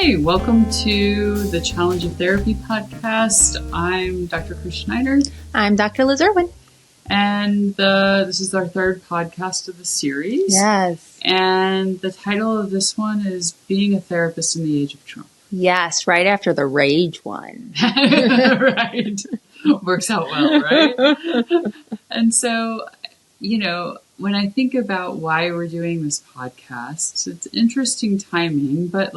Hey, welcome to the Challenge of Therapy podcast. I'm Dr. Chris Schneider. I'm Dr. Liz Irwin. And this is our third podcast of the series. Yes. And the title of this one is Being a Therapist in the Age of Trump. Yes, right after the rage one. Right. Works out well, right? And so, when I think about why we're doing this podcast, it's interesting timing, but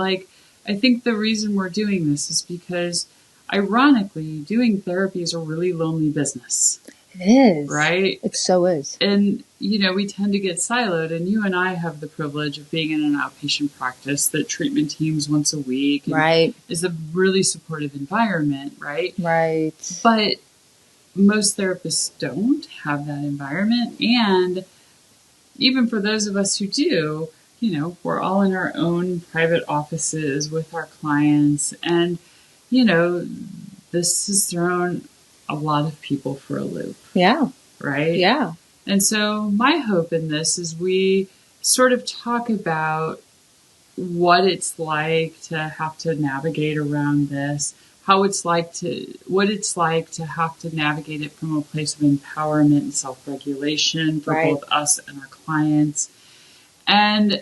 I think the reason we're doing this is because, ironically, doing therapy is a really lonely business. It is. Right? It so is. And, we tend to get siloed, and you and I have the privilege of being in an outpatient practice that treatment teams once a week. Right. Is a really supportive environment, right? Right. But most therapists don't have that environment, and even for those of us who do, we're all in our own private offices with our clients. And, this has thrown a lot of people for a loop. Yeah. Right? Yeah. And so my hope in this is we sort of talk about what it's like to have to navigate around this, what it's like to have to navigate it from a place of empowerment and self-regulation for both us and our clients. And,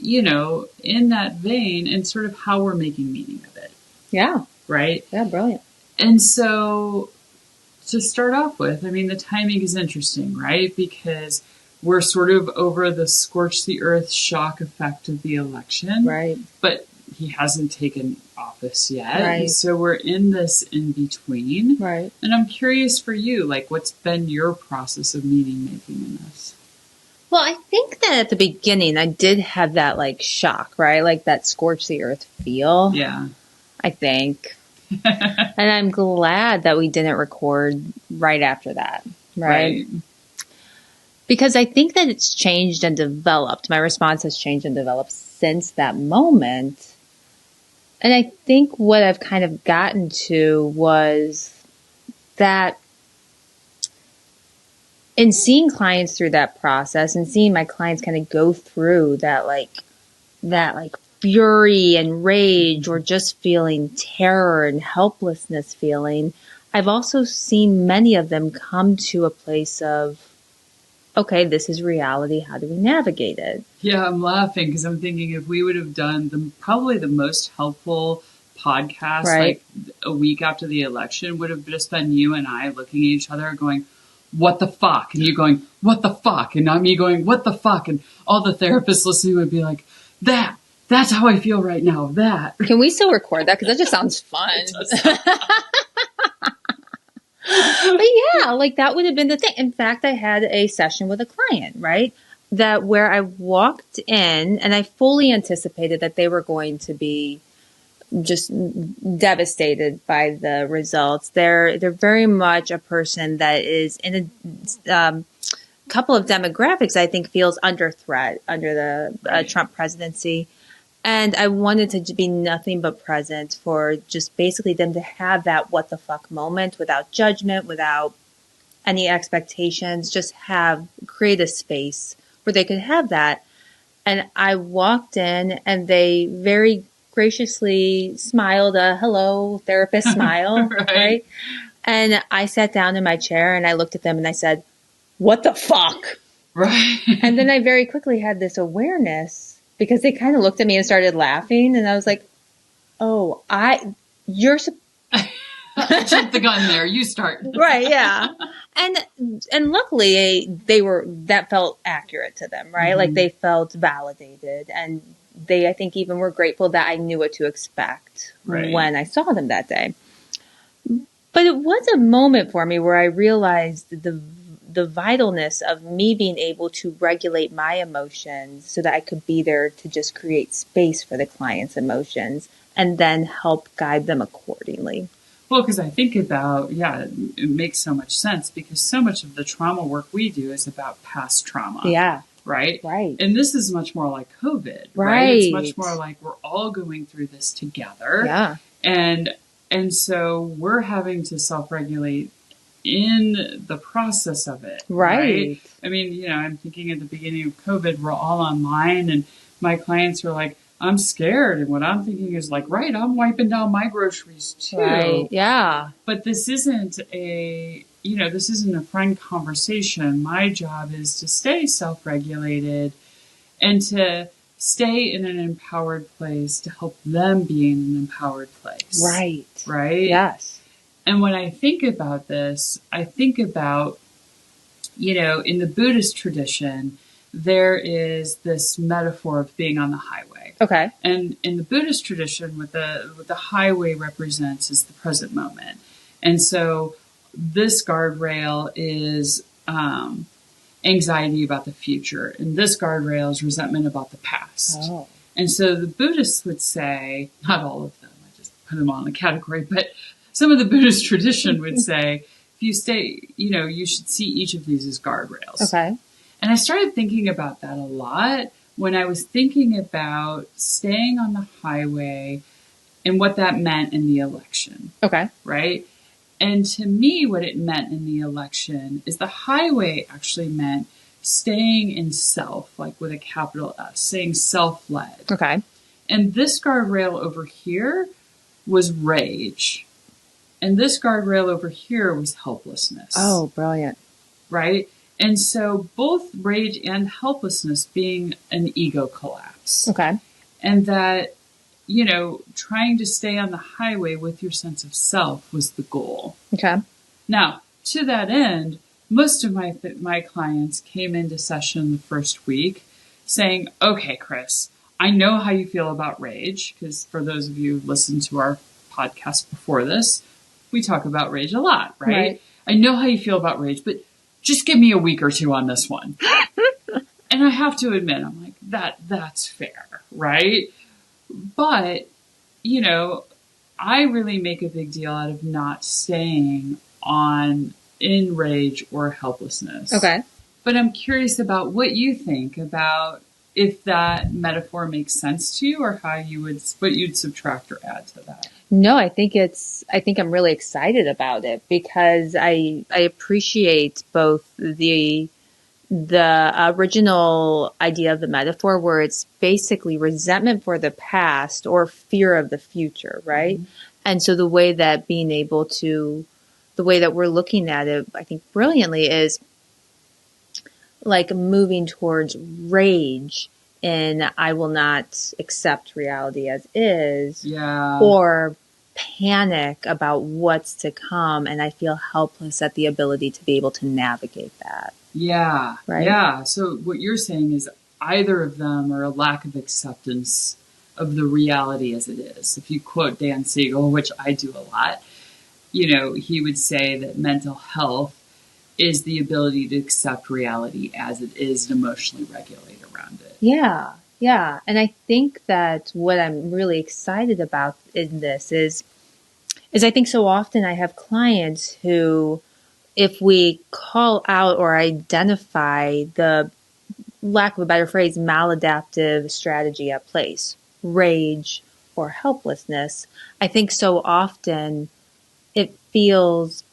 in that vein, and sort of how we're making meaning of it. Yeah. Right? Yeah, brilliant. And so to start off with, the timing is interesting, right? Because we're sort of over the scorch the earth shock effect of the election. Right. But he hasn't taken office yet. Right. So we're in this in between. Right. And I'm curious for you, what's been your process of meaning making in this? Well, I think that at the beginning I did have that shock, right? That scorch the earth feel. Yeah. I think. And I'm glad that we didn't record right after that. Right. Because I think that it's changed and developed. My response has changed and developed since that moment. And I think what I've kind of gotten to was that in seeing clients through that process and seeing my clients kind of go through that fury and rage or just feeling terror and helplessness feeling, I've also seen many of them come to a place of, okay, this is reality. How do we navigate it? Yeah, I'm laughing because I'm thinking if we would have done probably the most helpful podcast a week after the election would have just been you and I looking at each other going, what the fuck? And you going, what the fuck? And me going, what the fuck? And all the therapists listening would be like, that's how I feel right now. That. Can we still record that? Because that just sounds fun. But yeah, that would have been the thing. In fact, I had a session with a client, right? Where I walked in and I fully anticipated that they were going to be just devastated by the results. They're very much a person that is in a couple of demographics I think feels under threat under the Trump presidency. And I wanted to be nothing but present for just basically them to have that what the fuck moment without judgment, without any expectations, just create a space where they could have that. And I walked in and they very graciously smiled a hello therapist smile, right? And I sat down in my chair and I looked at them and I said, what the fuck? Right. And then I very quickly had this awareness because they kind of looked at me and started laughing. And I was like, oh, you're jump the gun there. You start. Right. Yeah. And luckily that felt accurate to them, right? Mm-hmm. They felt validated and they, I think, even were grateful that I knew what to expect when I saw them that day. But it was a moment for me where I realized the vitalness of me being able to regulate my emotions so that I could be there to just create space for the client's emotions and then help guide them accordingly. Well, because I think about, it makes so much sense because so much of the trauma work we do is about past trauma. Yeah. Right? Right. And this is much more like COVID, right? It's much more like we're all going through this together. Yeah. And so we're having to self-regulate in the process of it. Right. I'm thinking at the beginning of COVID, we're all online and my clients were like, I'm scared. And what I'm thinking is like, right, I'm wiping down my groceries too. Right. Yeah. But this isn't this isn't a friend conversation. My job is to stay self-regulated and to stay in an empowered place to help them be in an empowered place. Right. Right? Yes. And when I think about this, I think about, in the Buddhist tradition, there is this metaphor of being on the highway. Okay. And in the Buddhist tradition, what the highway represents is the present moment. And so this guardrail is anxiety about the future, and this guardrail is resentment about the past. Oh. And so the Buddhists would say, not all of them, I just put them on a category, but some of the Buddhist tradition would say, if you stay, you should see each of these as guardrails. Okay. And I started thinking about that a lot when I was thinking about staying on the highway and what that meant in the election. Okay. Right? And to me, what it meant in the election is the highway actually meant staying in self, like with a capital S, staying self-led. Okay. And this guardrail over here was rage. And this guardrail over here was helplessness. Oh, brilliant. Right? And so both rage and helplessness being an ego collapse. Okay. And that, trying to stay on the highway with your sense of self was the goal. Okay. Now, to that end, most of my clients came into session the first week saying, okay, Chris, I know how you feel about rage, because for those of you who listened to our podcast before this, we talk about rage a lot, right? I know how you feel about rage, but just give me a week or two on this one. And I have to admit, I'm like, that's fair, right? But, I really make a big deal out of not staying in rage or helplessness. Okay. But I'm curious about what you think about if that metaphor makes sense to you, or what you'd subtract or add to that. No, I think I'm really excited about it because I appreciate both the original idea of the metaphor, where it's basically resentment for the past or fear of the future, right? Mm-hmm. And so the way that we're looking at it, I think brilliantly, is like moving towards rage and I will not accept reality as is, or panic about what's to come, and I feel helpless at the ability to be able to navigate that. Yeah. Right? Yeah. So what you're saying is either of them are a lack of acceptance of the reality as it is. If you quote Dan Siegel, which I do a lot, he would say that mental health is the ability to accept reality as it is and emotionally regulate around it. Yeah. Yeah. And I think that what I'm really excited about in this is I think so often I have clients who, if we call out or identify the, lack of a better phrase, maladaptive strategy at place, rage or helplessness, I think so often it feels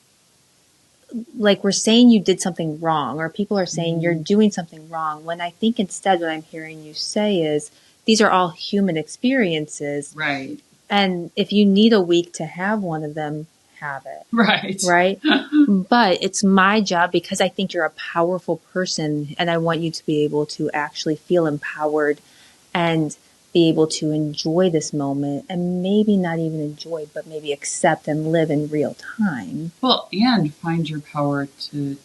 like we're saying you did something wrong, or people are saying you're doing something wrong, when I think instead what I'm hearing you say is these are all human experiences. Right. And if you need a week to have one of them, have it. Right. Right. But it's my job, because I think you're a powerful person and I want you to be able to actually feel empowered and be able to enjoy this moment, and maybe not even enjoy, but maybe accept and live in real time. Well, and find your power to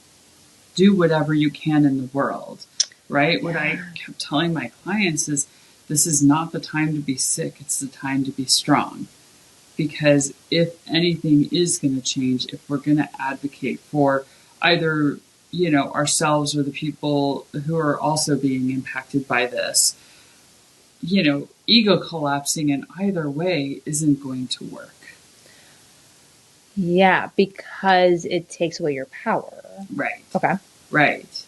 do whatever you can in the world, right? Yeah. What I kept telling my clients is this is not the time to be sick. It's the time to be strong. Because if anything is going to change, if we're going to advocate for either, ourselves or the people who are also being impacted by this, ego collapsing in either way isn't going to work. Yeah, because it takes away your power. Right. Okay. Right.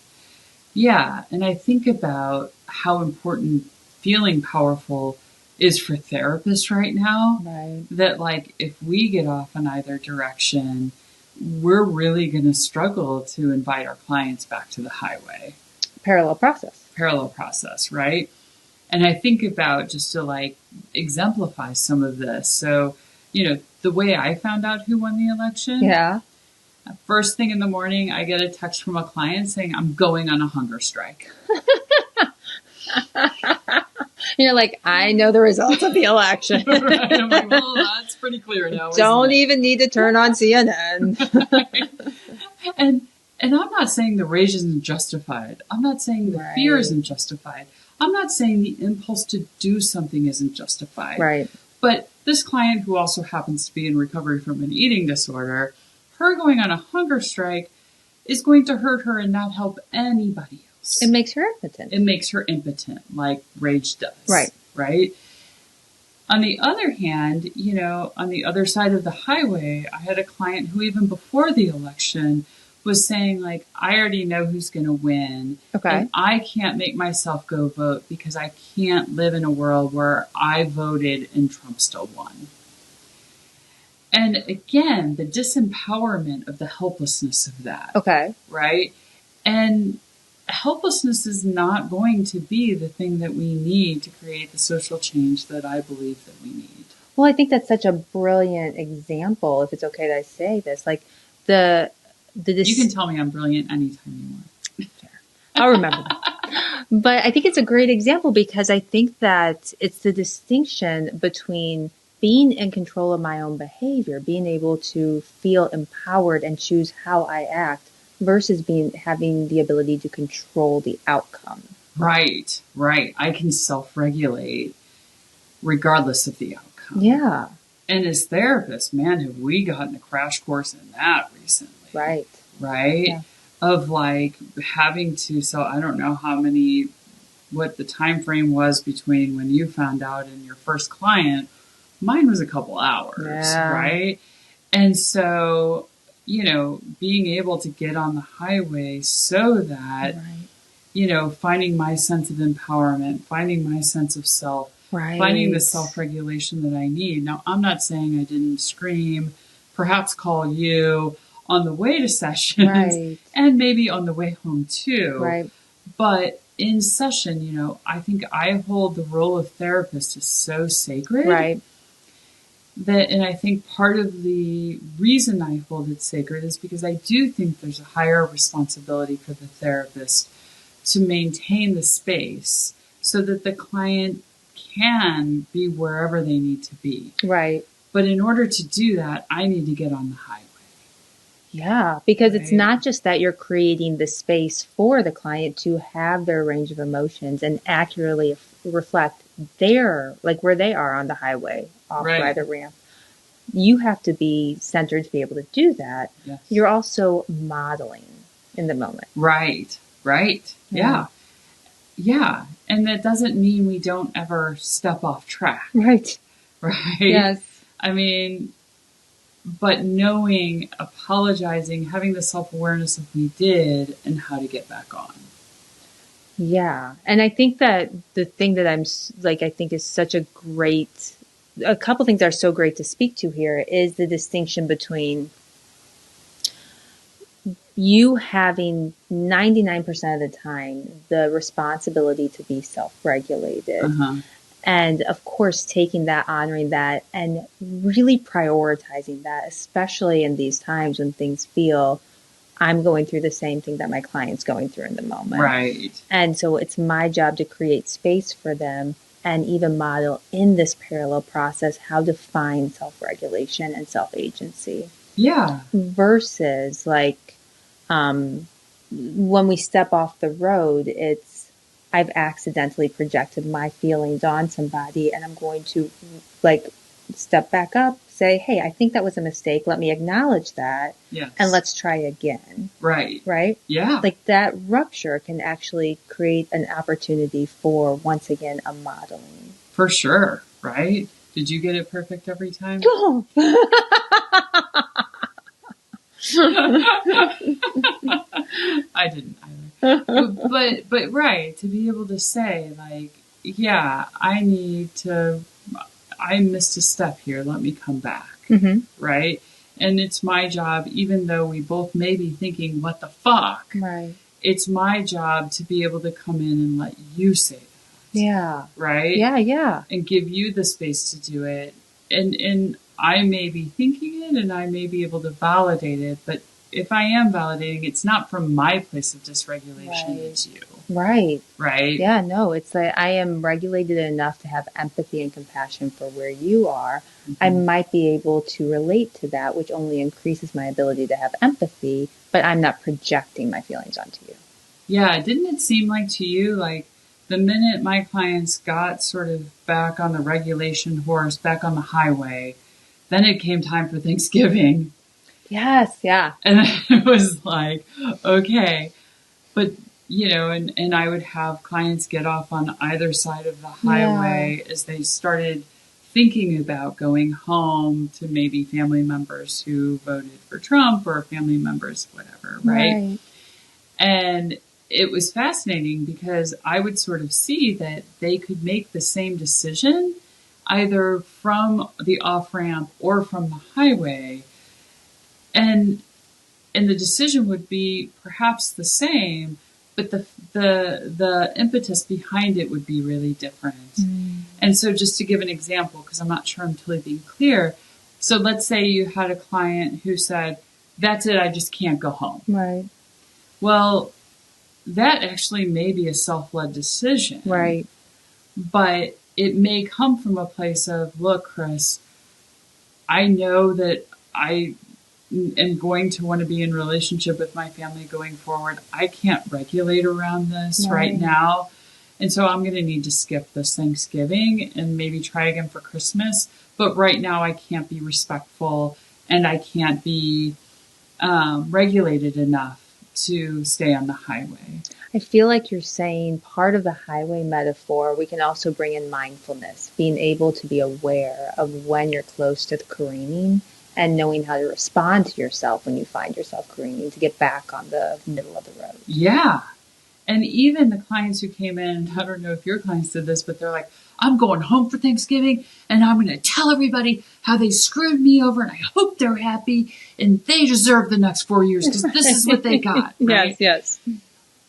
Yeah. And I think about how important feeling powerful is for therapists right now. Right. That if we get off in either direction, we're really going to struggle to invite our clients back to the highway. Parallel process, right? And I think about, just to like exemplify some of this. So, the way I found out who won the election. Yeah. First thing in the morning, I get a text from a client saying, I'm going on a hunger strike. You're like, I know the results of the election. Right? I'm like, well, that's pretty clear now. Don't even need to turn on CNN. And I'm not saying the rage isn't justified. I'm not saying the fear isn't justified. I'm not saying the impulse to do something isn't justified. Right. But this client, who also happens to be in recovery from an eating disorder, her going on a hunger strike is going to hurt her and not help anybody else. It makes her impotent. It makes her impotent, like rage does. Right. Right? On the other hand, on the other side of the highway, I had a client who, even before the election, was saying, like, I already know who's going to win. Okay. And I can't make myself go vote because I can't live in a world where I voted and Trump still won. And again, the disempowerment of the helplessness of that. Okay. Right? And helplessness is not going to be the thing that we need to create the social change that I believe that we need. Well, I think that's such a brilliant example, if it's okay that I say this. Like, you can tell me I'm brilliant anytime you want. I'll remember that. But I think it's a great example because I think that it's the distinction between being in control of my own behavior, being able to feel empowered and choose how I act, versus having the ability to control the outcome. Right. I can self-regulate regardless of the outcome. Yeah. And as therapists, man, have we gotten a crash course in that recently. Right. Yeah. Of like having to, so I don't know what the time frame was between when you found out and your first client. Mine was a couple hours, right? And so, being able to get on the highway so that, finding my sense of empowerment, finding my sense of self, finding the self-regulation that I need. Now, I'm not saying I didn't scream, perhaps call you on the way to sessions and maybe on the way home too. Right. But in session, I think I hold the role of therapist is so sacred. Right. And I think part of the reason I hold it sacred is because I do think there's a higher responsibility for the therapist to maintain the space so that the client can be wherever they need to be. Right. But in order to do that, I need to get on the highway. Yeah, because it's not just that you're creating the space for the client to have their range of emotions and accurately reflect where they are on the highway, off by the ramp. You have to be centered to be able to do that. Yes. You're also modeling in the moment. Right. Yeah. And that doesn't mean we don't ever step off track. Right. Yes. I mean, but knowing, apologizing, having the self-awareness of we did and how to get back on. Yeah. And I think that the thing that I think is such a couple things that are so great to speak to here is the distinction between you having 99% of the time the responsibility to be self-regulated. And of course, taking that, honoring that, and really prioritizing that, especially in these times when things feel I'm going through the same thing that my client's going through in the moment. Right. And so it's my job to create space for them and even model in this parallel process how to find self-regulation and self-agency. Yeah. Versus when we step off the road, I've accidentally projected my feelings on somebody and I'm going to step back up, say, hey, I think that was a mistake. Let me acknowledge that. Yes. And let's try again. Right. Right? Yeah. That rupture can actually create an opportunity for, once again, a modeling. For sure. Right? Did you get it perfect every time? Oh. I didn't either. But right, to be able to say I missed a step here. Let me come back. Mm-hmm. Right. And it's my job, even though we both may be thinking, what the fuck? Right. It's my job to be able to come in and let you say that. Yeah. Right? Yeah, yeah. And give you the space to do it. And I may be thinking it and I may be able to validate it, but if I am validating, it's not from my place of dysregulation, Right. it's you. Right. Right? Yeah, no, it's like I am regulated enough to have empathy and compassion for where you are. I might be able to relate to that, which only increases my ability to have empathy, but I'm not projecting my feelings onto you. Yeah, didn't it seem like to you, like the minute my clients got sort of back on the regulation horse, back on the highway, then it came time for Thanksgiving. Yes, yeah. And it was like, okay. But, and I would have clients get off on either side of the highway as they started thinking about going home to maybe family members who voted for Trump or family members, whatever, right? And it was fascinating because I would sort of see that they could make the same decision either from the off-ramp or from the highway. And the decision would be perhaps the same, but the impetus behind it would be really different. And so just to give an example, because I'm not sure I'm totally being clear. So let's say you had a client who said, that's it, I just can't go home. Right. Well, that actually may be a self-led decision. Right. But it may come from a place of, look, Chris, I know that I am going to want to be in relationship with my family going forward. I can't regulate around this right now. And so I'm going to need to skip this Thanksgiving and maybe try again for Christmas. But right now I can't be respectful and I can't be regulated enough to stay on the highway. I feel like you're saying part of the highway metaphor, we can also bring in mindfulness, being able to be aware of when you're close to the careening and knowing how to respond to yourself when you find yourself careening to get back on the middle of the road. Yeah. And even the clients who came in, I don't know if your clients did this, but they're like, I'm going home for Thanksgiving and I'm going to tell everybody how they screwed me over and I hope they're happy and they deserve the next 4 years because this is what they got. Right? Yes.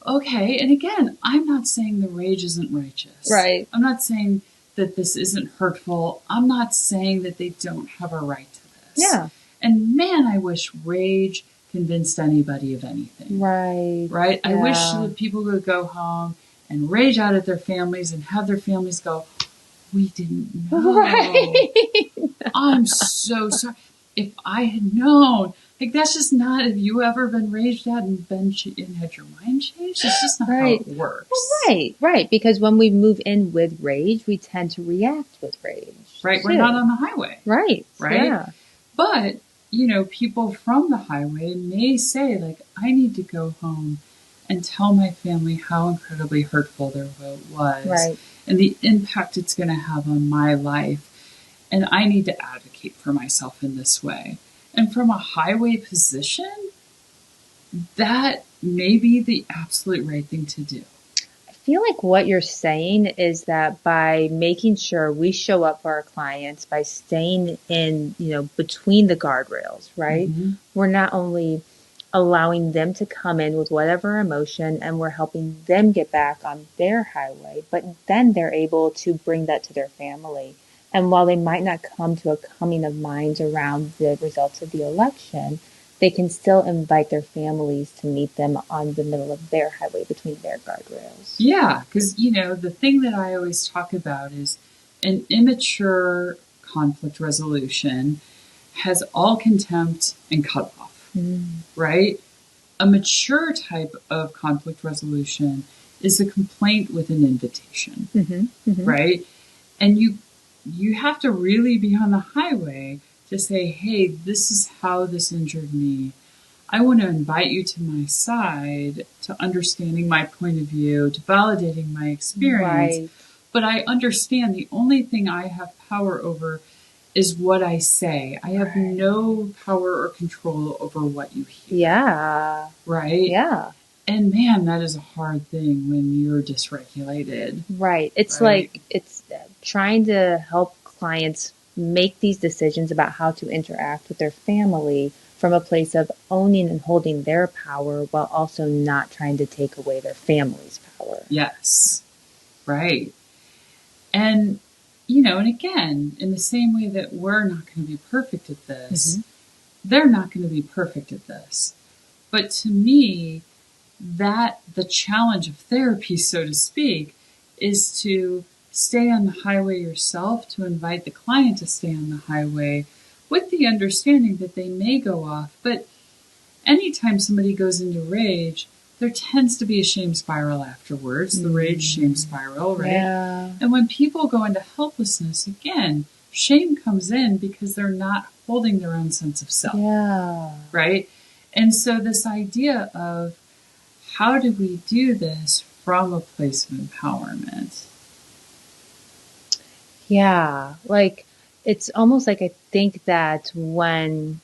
Okay. And again, I'm not saying the rage isn't righteous. Right. I'm not saying that this isn't hurtful. I'm not saying that they don't have a right to this. Yeah. And man, I wish rage convinced anybody of anything. Right. Right? Yeah. I wish that people would go home and rage out at their families and have their families go, we didn't know. Right. I'm so sorry. If I had known, like that's just not, have you ever been raged at and had your mind changed? It's just not how it works. Right. Because when we move in with rage, we tend to react with rage. Right. We're not on the highway. Right. Yeah. But, people from the highway may say, like, I need to go home and tell my family how incredibly hurtful their vote was. Right. And the impact it's going to have on my life. And I need to advocate for myself in this way. And from a highway position, that may be the absolute right thing to do. I feel like what you're saying is that by making sure we show up for our clients, by staying in, between the guardrails, right? Mm-hmm. We're not only allowing them to come in with whatever emotion and we're helping them get back on their highway, but then they're able to bring that to their family. And while they might not come to a coming of minds around the results of the election, they can still invite their families to meet them on the middle of their highway between their guardrails. Yeah, because, the thing that I always talk about is an immature conflict resolution has all contempt and cut off, right? A mature type of conflict resolution is a complaint with an invitation, right? And you have to really be on the highway to say, hey, this is how this injured me. I want to invite you to my side, to understanding my point of view, to validating my experience. Right. But I understand the only thing I have power over is what I say. I have no power or control over what you hear. Yeah. Right? Yeah. And man, that is a hard thing when you're dysregulated. Right. It's like, it's trying to help clients make these decisions about how to interact with their family from a place of owning and holding their power while also not trying to take away their family's power. Yes. Right. And, and again, in the same way that we're not going to be perfect at this, they're not going to be perfect at this. But to me, that the challenge of therapy, so to speak, is to stay on the highway yourself, to invite the client to stay on the highway with the understanding that they may go off. But anytime somebody goes into rage, there tends to be a shame spiral afterwards, the rage shame spiral, right? Yeah. And when people go into helplessness, again, shame comes in because they're not holding their own sense of self, right? And so this idea of how do we do this from a place of empowerment? Yeah, like it's almost like I think that when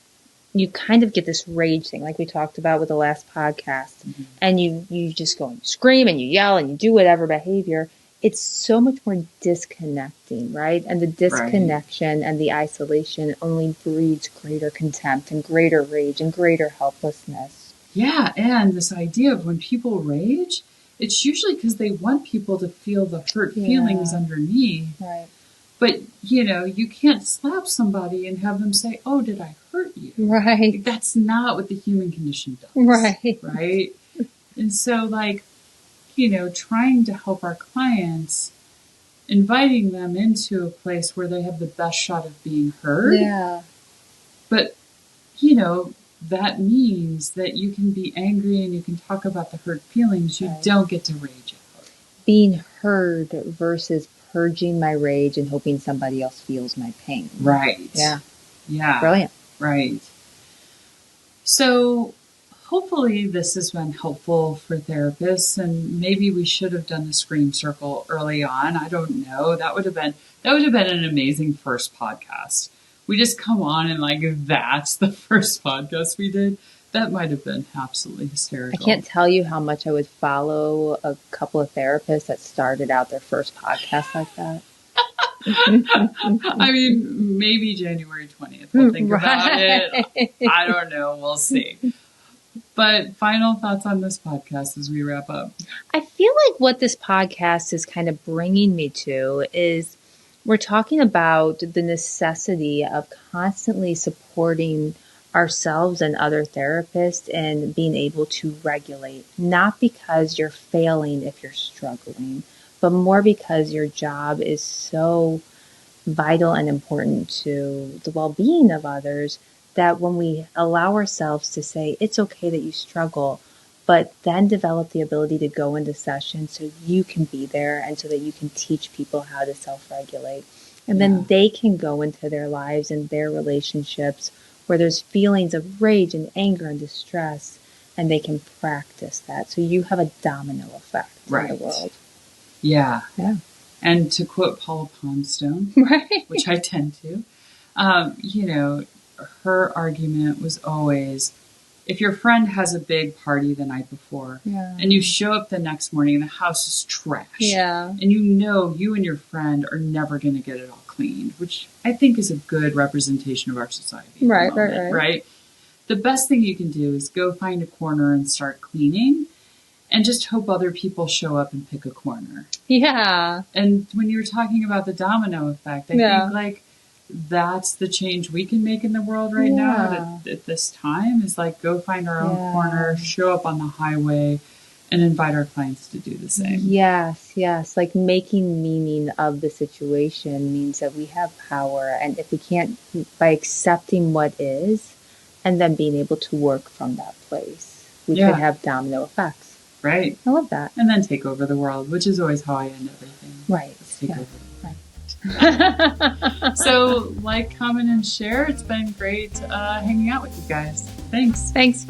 you kind of get this rage thing, like we talked about with the last podcast, and you just go and scream and you yell and you do whatever behavior, it's so much more disconnecting, right? And the disconnection and the isolation only breeds greater contempt and greater rage and greater helplessness. Yeah, and this idea of when people rage, it's usually because they want people to feel the hurt feelings underneath. Right. But, you can't slap somebody and have them say, oh, did I hurt you? Right. That's not what the human condition does. Right. Right? And so, trying to help our clients, inviting them into a place where they have the best shot of being heard. Yeah. But, that means that you can be angry and you can talk about the hurt feelings. You don't get to rage out. Being heard versus purging my rage and hoping somebody else feels my pain. Right. Yeah. Yeah. Brilliant. Right. So hopefully this has been helpful for therapists, and maybe we should have done the scream circle early on. I don't know. That would have been an amazing first podcast. We just come on and that's the first podcast we did. That might have been absolutely hysterical. I can't tell you how much I would follow a couple of therapists that started out their first podcast like that. I mean, maybe January 20th. We'll think about it. I don't know. We'll see. But final thoughts on this podcast as we wrap up. I feel like what this podcast is kind of bringing me to is we're talking about the necessity of constantly supporting ourselves and other therapists and being able to regulate, not because you're failing if you're struggling, but more because your job is so vital and important to the well-being of others that when we allow ourselves to say, it's okay that you struggle, but then develop the ability to go into sessions so you can be there and so that you can teach people how to self-regulate. And then they can go into their lives and their relationships where there's feelings of rage and anger and distress, and they can practice that. So you have a domino effect in the world. Yeah. Yeah. And to quote Paula Poundstone, which I tend to, her argument was always, if your friend has a big party the night before and you show up the next morning and the house is trash, and you and your friend are never going to get it all cleaned, which I think is a good representation of our society. Right. The best thing you can do is go find a corner and start cleaning and just hope other people show up and pick a corner. Yeah. And when you were talking about the domino effect, I think that's the change we can make in the world right now at this time is go find our own corner, show up on the highway, and invite our clients to do the same. Yes. Making meaning of the situation means that we have power. And if we can't, by accepting what is and then being able to work from that place, we could have domino effects. Right. I love that. And then take over the world, which is always how I end everything. Right. Let's take over. Right. So, comment, and share. It's been great hanging out with you guys. Thanks. Thanks.